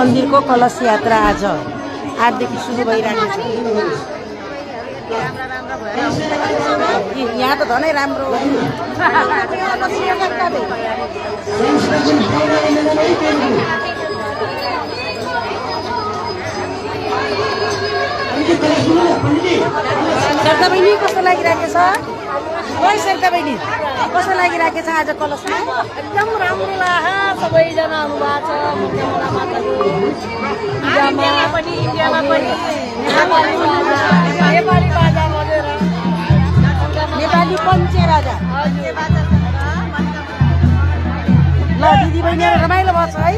मन्दिरको कलश यात्रा आज 8 देखि सुरु भइरहेको छ। यहाँ त धनै राम्रो हो। सरका बहिनी कस्तो लागिरहेको छ? ओइ सरका बहिनी कस्तो लागिरहेको छ आज कलशमा? एकदम राम्रो लाग्यो। सबैजना आउनुभएको छ मुख्यमन्त्री माताको पूजामा पनि, इन्डियामा पनि नेपाली बाजा बजेर नेपाली पञ्चे राजा। ल दिदी बहिनीहरू रमाइलो भएको छ है।